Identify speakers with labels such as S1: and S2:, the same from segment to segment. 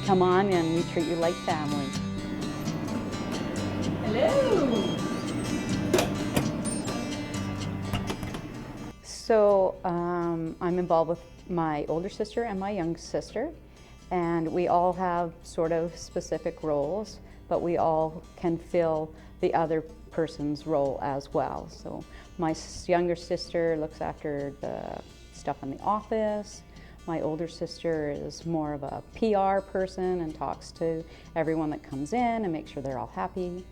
S1: Come on in, we treat you like family.
S2: Hello.
S1: So I'm involved with my older sister and my younger sister, and we all have sort of specific roles, but we all can fill the other person's role as well. So my younger sister looks after the stuff in the office. My older sister is more of a PR person and talks to everyone that comes in and makes sure they're all happy.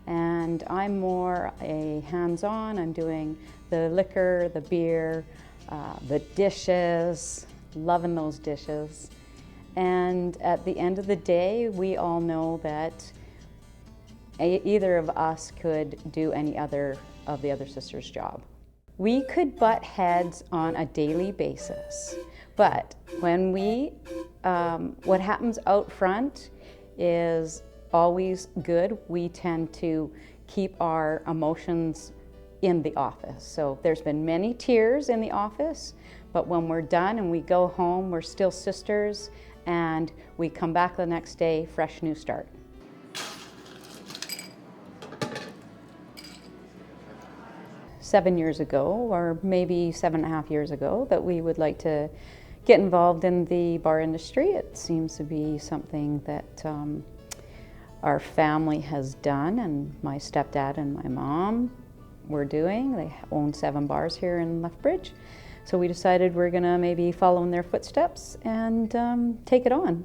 S1: And I'm more a hands-on. I'm doing the liquor, the beer, the dishes, loving those dishes. And at the end of the day, we all know that either of us could do any other of the other sister's job. We could butt heads on a daily basis, but when what happens out front is always good. We tend to keep our emotions in the office. So there's been many tears in the office, but when we're done and we go home, we're still sisters, and we come back the next day, fresh new start. Seven years ago, or maybe 7.5 years ago, that we would like to get involved in the bar industry. It seems to be something that our family has done, and my stepdad and my mom were doing. They own 7 bars here in Lethbridge. So we decided we're gonna maybe follow in their footsteps and take it on.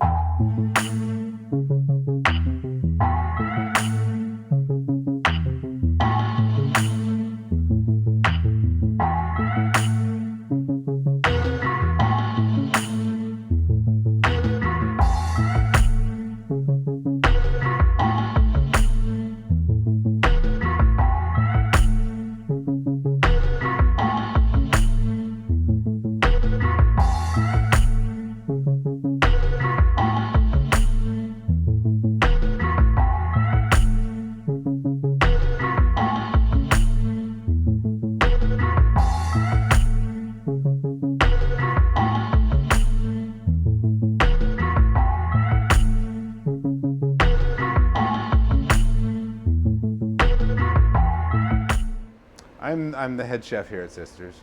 S3: I'm the head chef here at Sisters.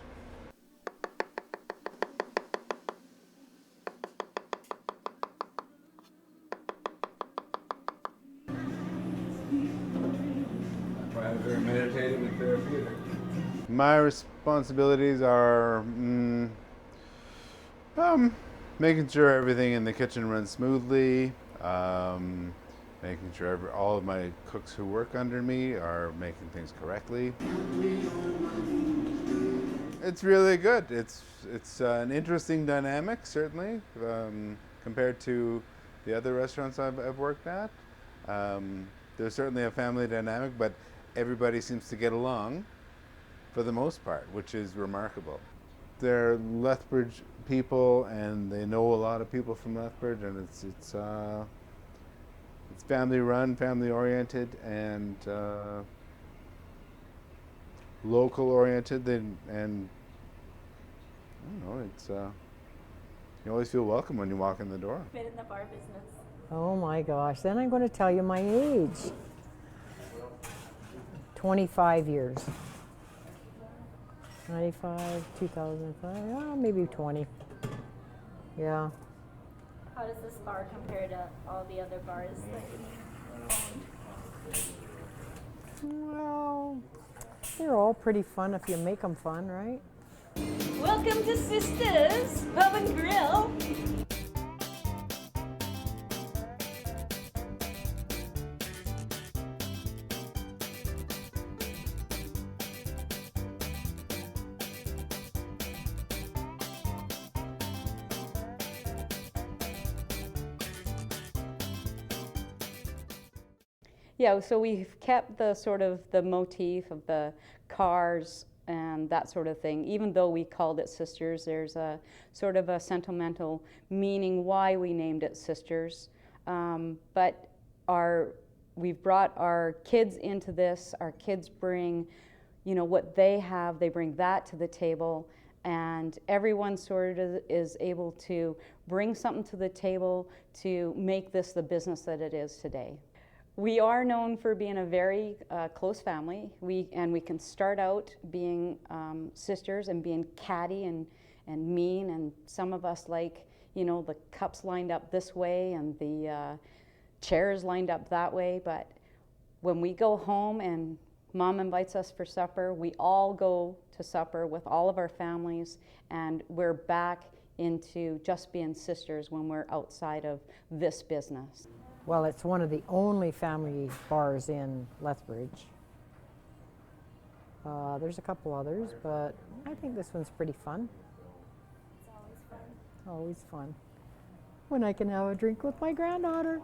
S4: Very meditative and therapeutic.
S3: My responsibilities are making sure everything in the kitchen runs smoothly, making sure all of my cooks who work under me are making things correctly. It's really good. It's an interesting dynamic, certainly, compared to the other restaurants I've worked at. There's certainly a family dynamic, but everybody seems to get along for the most part, which is remarkable. They're Lethbridge people, and they know a lot of people from Lethbridge, and it's family run, family oriented, and local oriented. And I don't know, it's you always feel welcome when you walk in the door.
S2: Been in the bar business.
S5: Oh my gosh, then I'm going to tell you my age. 25 years. 95, 2005, maybe 20. Yeah.
S2: How does this bar compare to all the other bars that you owned?
S5: Well, they're all pretty fun if you make them fun, right?
S2: Welcome to Sisters Pub and Grill.
S1: Yeah, so we've kept the sort of the motif of the cars and that sort of thing. Even though we called it Sisters, there's a sort of a sentimental meaning why we named it Sisters. But we've brought our kids into this. Our kids bring, what they have, they bring that to the table. and everyone sort of is able to bring something to the table to make this the business that it is today. We are known for being a very close family. We can start out being sisters and being catty and mean, and some of us like, you know, the cups lined up this way and the chairs lined up that way. But when we go home and Mom invites us for supper, we all go to supper with all of our families, and we're back into just being sisters when we're outside of this business.
S5: Well, it's one of the only family bars in Lethbridge. There's a couple others, but I think this one's pretty fun.
S2: It's always fun.
S5: Always fun. When I can have a drink with my granddaughter.